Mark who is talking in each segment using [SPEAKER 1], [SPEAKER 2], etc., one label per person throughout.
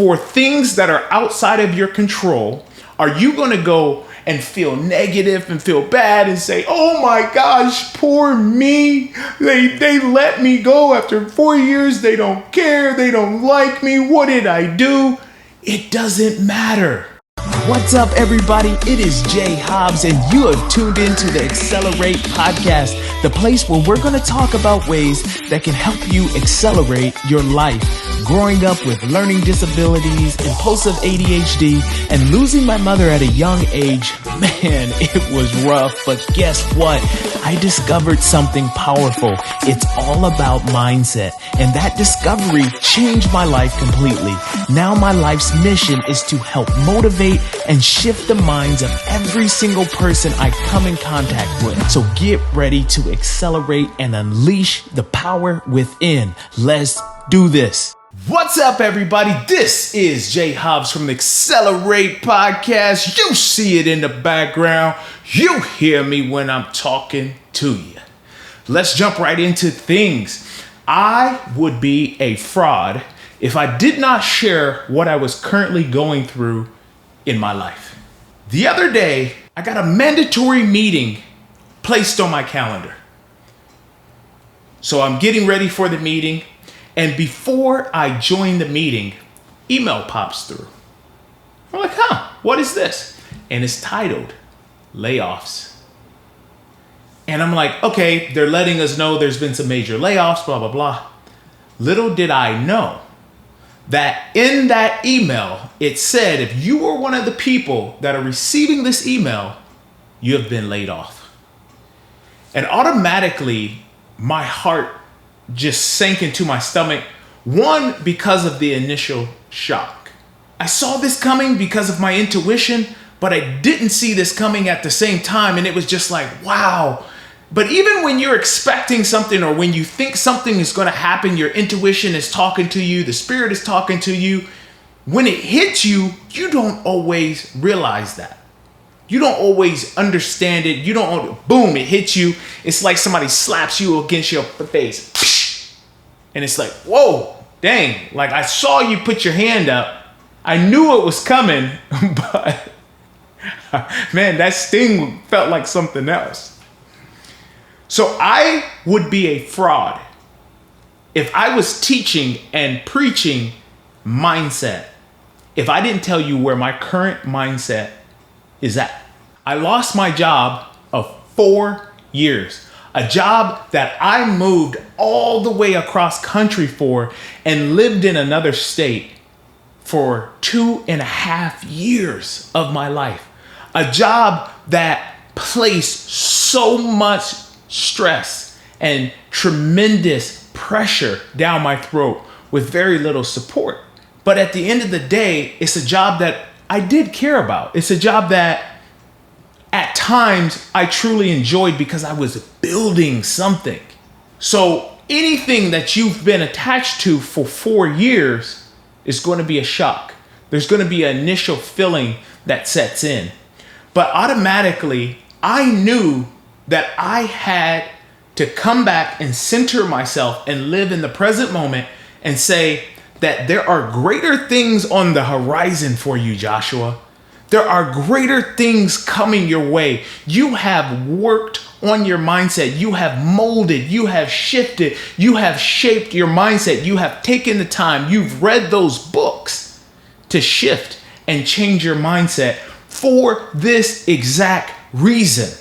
[SPEAKER 1] for things that are outside of your control, are you going to go and feel negative and feel bad and say, oh my gosh, poor me. They let me go after 4 years. They don't care. They don't like me. What did I do? It doesn't matter.
[SPEAKER 2] What's up, everybody? It is Jay Hobbs, and you have tuned into the Accelerate podcast, the place where we're going to talk about ways that can help you accelerate your life. Growing up with learning disabilities, impulsive ADHD, and losing my mother at a young age, man, it was rough. But guess what? I discovered something powerful. It's all about mindset. And that discovery changed my life completely. Now my life's mission is to help motivate and shift the minds of every single person I come in contact with. So get ready to accelerate and unleash the power within. Let's do this.
[SPEAKER 1] What's up, everybody? This is Jay Hobbs from the Accelerate podcast. You see it in the background. You hear me when I'm talking to you. Let's jump right into things. I would be a fraud if I did not share what I was currently going through in my life. The other day, I got a mandatory meeting placed on my calendar. So I'm getting ready for the meeting. And before I join the meeting, email pops through. I'm like, what is this? And it's titled Layoffs. And I'm like, okay, they're letting us know there's been some major layoffs, blah, blah, blah. Little did I know that in that email, it said, if you were one of the people that are receiving this email, you have been laid off. And automatically, my heart just sank into my stomach. One, because of the initial shock. I saw this coming because of my intuition, but I didn't see this coming at the same time. And it was just like, wow. But even when you're expecting something or when you think something is going to happen, your intuition is talking to you, the spirit is talking to you. When it hits you, you don't always realize that. You don't always understand it. You don't, boom, it hits you. It's like somebody slaps you against your face. And it's like, whoa, dang. Like I saw you put your hand up. I knew it was coming, but man, that sting felt like something else. So I would be a fraud if I was teaching and preaching mindset, if I didn't tell you where my current mindset is at. I lost my job of 4 years, a job that I moved all the way across country for and lived in another state for 2.5 years of my life. A job that placed so much stress and tremendous pressure down my throat with very little support. But at the end of the day, it's a job that I did care about. It's a job that at times I truly enjoyed because I was building something. So anything that you've been attached to for 4 years is going to be a shock. There's going to be an initial feeling that sets in. But automatically, I knew that I had to come back and center myself and live in the present moment and say that there are greater things on the horizon for you, Joshua. There are greater things coming your way. You have worked on your mindset. You have molded, you have shifted, you have shaped your mindset. You have taken the time. You've read those books to shift and change your mindset for this exact reason.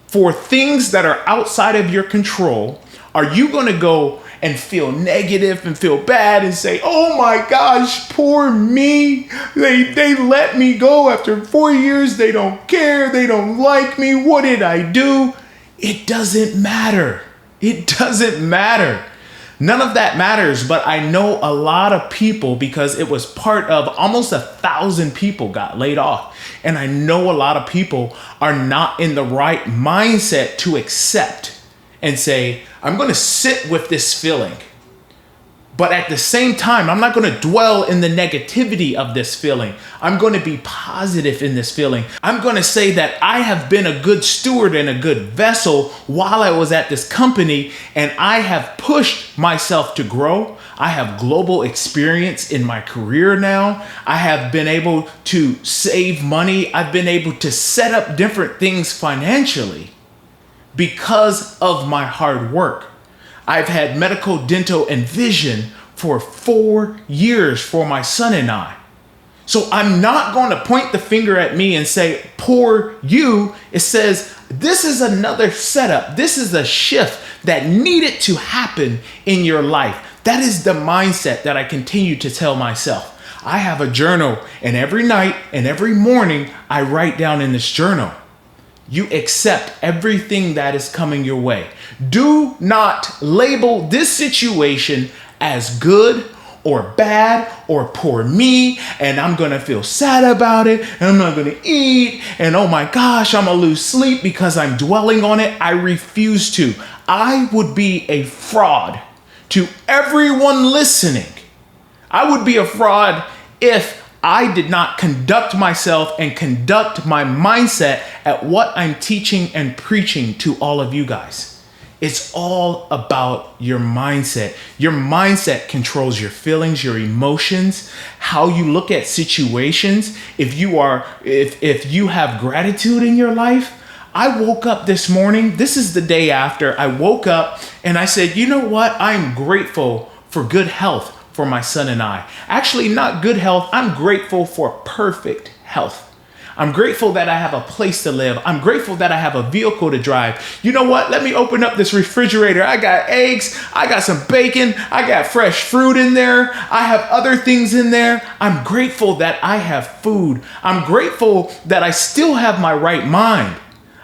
[SPEAKER 1] For things that are outside of your control, are you going to go and feel negative and feel bad and say, oh my gosh, poor me. They let me go after 4 years. They don't care. They don't like me. What did I do? It doesn't matter. It doesn't matter. None of that matters, but I know a lot of people because it was part of almost 1,000 people got laid off. And I know a lot of people are not in the right mindset to accept and say, I'm going to sit with this feeling. But at the same time, I'm not going to dwell in the negativity of this feeling. I'm going to be positive in this feeling. I'm going to say that I have been a good steward and a good vessel while I was at this company, and I have pushed myself to grow. I have global experience in my career now. I have been able to save money. I've been able to set up different things financially because of my hard work. I've had medical, dental, and vision for 4 years for my son and I. So I'm not going to point the finger at me and say, poor you. It says, this is another setup. This is a shift that needed to happen in your life. That is the mindset that I continue to tell myself. I have a journal, and every night and every morning I write down in this journal, you accept everything that is coming your way. Do not label this situation as good or bad or poor me, and I'm gonna feel sad about it, and I'm not gonna eat, and oh my gosh, I'm gonna lose sleep because I'm dwelling on it. I refuse to. I would be a fraud to everyone listening. I would be a fraud if I did not conduct myself and conduct my mindset at what I'm teaching and preaching to all of you guys. It's all about your mindset. Your mindset controls your feelings, your emotions, how you look at situations. If you have gratitude in your life, I woke up this morning. This is the day after I woke up and I said, you know what? I'm grateful for good health for my son and I. Actually, not good health. I'm grateful for perfect health. I'm grateful that I have a place to live. I'm grateful that I have a vehicle to drive. You know what? Let me open up this refrigerator. I got eggs. I got some bacon. I got fresh fruit in there. I have other things in there. I'm grateful that I have food. I'm grateful that I still have my right mind.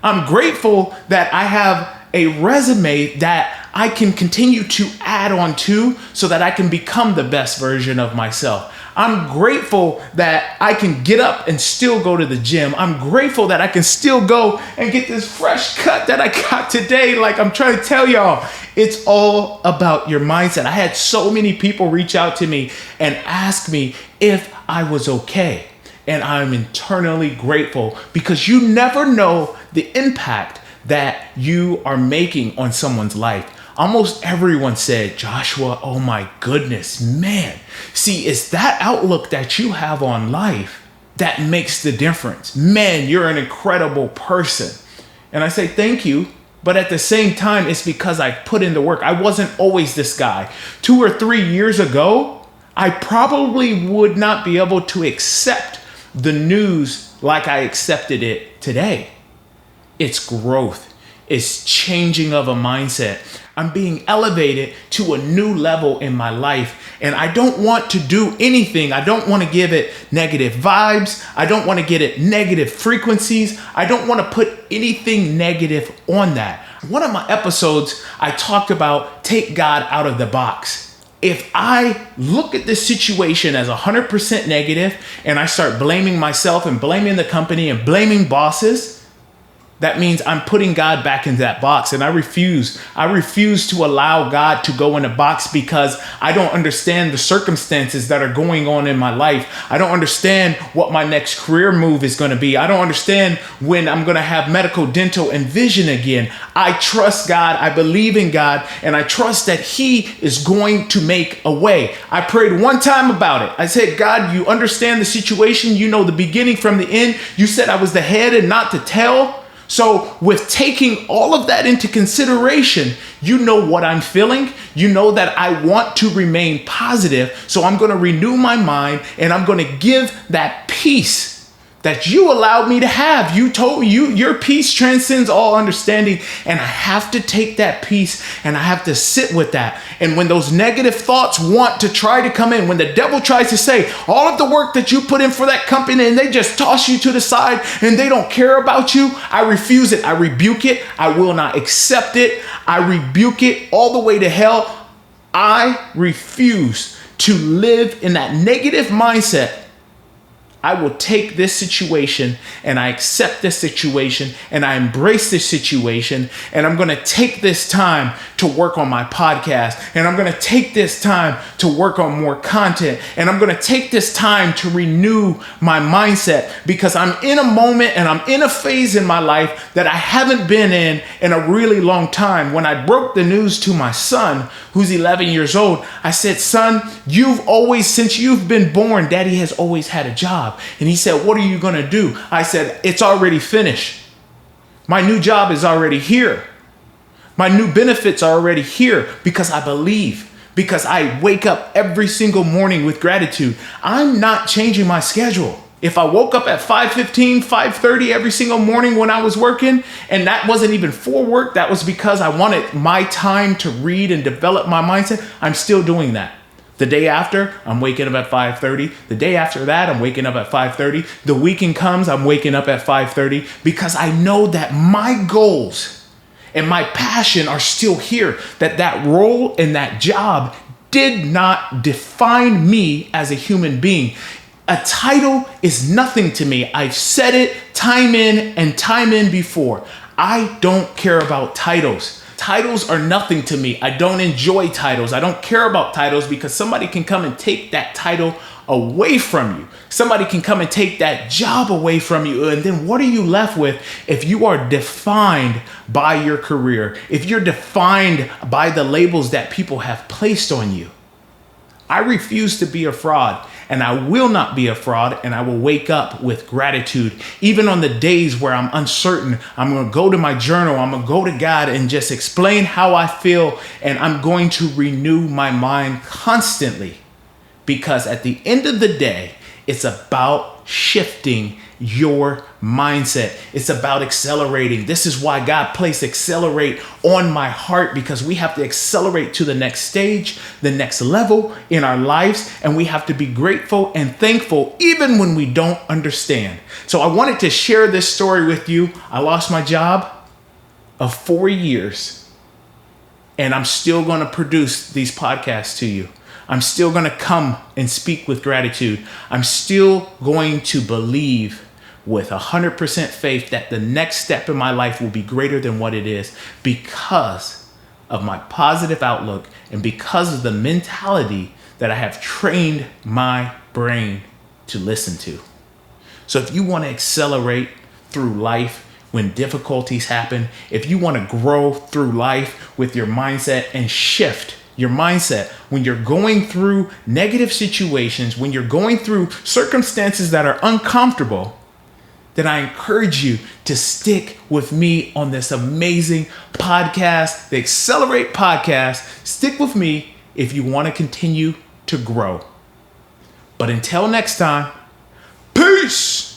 [SPEAKER 1] I'm grateful that I have a resume that I can continue to add on to so that I can become the best version of myself. I'm grateful that I can get up and still go to the gym. I'm grateful that I can still go and get this fresh cut that I got today. Like I'm trying to tell y'all, it's all about your mindset. I had so many people reach out to me and ask me if I was okay. And I'm internally grateful because you never know the impact that you are making on someone's life. Almost everyone said, Joshua, oh my goodness, man. See, it's that outlook that you have on life that makes the difference. Man, you're an incredible person. And I say thank you. But at the same time, it's because I put in the work. I wasn't always this guy. 2 or 3 years ago, I probably would not be able to accept the news like I accepted it today. It's growth. It's changing of a mindset. I'm being elevated to a new level in my life. And I don't want to do anything. I don't want to give it negative vibes. I don't want to get it negative frequencies. I don't want to put anything negative on that. One of my episodes, I talked about take God out of the box. If I look at this situation as 100% negative and I start blaming myself and blaming the company and blaming bosses, that means I'm putting God back into that box. And I refuse to allow God to go in a box because I don't understand the circumstances that are going on in my life. I don't understand what my next career move is going to be. I don't understand when I'm going to have medical, dental, and vision again. I trust God. I believe in God. And I trust that He is going to make a way. I prayed one time about it. I said, God, you understand the situation. You know the beginning from the end. You said I was the head and not the tail. So with taking all of that into consideration, you know what I'm feeling. You know that I want to remain positive. So I'm going to renew my mind and I'm going to give that peace that you allowed me to have. You told me your peace transcends all understanding. And I have to take that peace and I have to sit with that. And when those negative thoughts want to try to come in, when the devil tries to say all of the work that you put in for that company and they just toss you to the side and they don't care about you, I refuse it. I rebuke it. I will not accept it. I rebuke it all the way to hell. I refuse to live in that negative mindset I will take this situation and I accept this situation and I embrace this situation, and I'm going to take this time to work on my podcast, and I'm going to take this time to work on more content, and I'm going to take this time to renew my mindset, because I'm in a moment and I'm in a phase in my life that I haven't been in a really long time. When I broke the news to my son, who's 11 years old, I said, son, since you've been born, daddy has always had a job. And he said, what are you going to do? I said, it's already finished. My new job is already here. My new benefits are already here, because I believe, because I wake up every single morning with gratitude. I'm not changing my schedule. If I woke up at 5:15, 5:30 every single morning when I was working, and that wasn't even for work, that was because I wanted my time to read and develop my mindset, I'm still doing that. The day after, I'm waking up at 5:30. The day after that, I'm waking up at 5:30. The weekend comes, I'm waking up at 5:30, because I know that my goals and my passion are still here, that role and that job did not define me as a human being. A title is nothing to me. I've said it time in and time in before. I don't care about titles. Titles are nothing to me. I don't enjoy titles. I don't care about titles, because somebody can come and take that title away from you. Somebody can come and take that job away from you. And then what are you left with if you are defined by your career? If you're defined by the labels that people have placed on you? I refuse to be a fraud, and I will not be a fraud, and I will wake up with gratitude. Even on the days where I'm uncertain, I'm going to go to my journal, I'm going to go to God and just explain how I feel, and I'm going to renew my mind constantly, because at the end of the day, it's about shifting your mindset. It's about accelerating. This is why God placed accelerate on my heart, because we have to accelerate to the next stage, the next level in our lives, and we have to be grateful and thankful even when we don't understand. So I wanted to share this story with you. I lost my job of 4 years, and I'm still going to produce these podcasts to you. I'm still going to come and speak with gratitude. I'm still going to believe with 100% faith that the next step in my life will be greater than what it is, because of my positive outlook and because of the mentality that I have trained my brain to listen to. So if you want to accelerate through life when difficulties happen, if you want to grow through life with your mindset and shift your mindset when you're going through negative situations, when you're going through circumstances that are uncomfortable, then I encourage you to stick with me on this amazing podcast, the Accelerate Podcast. Stick with me if you want to continue to grow. But until next time, peace.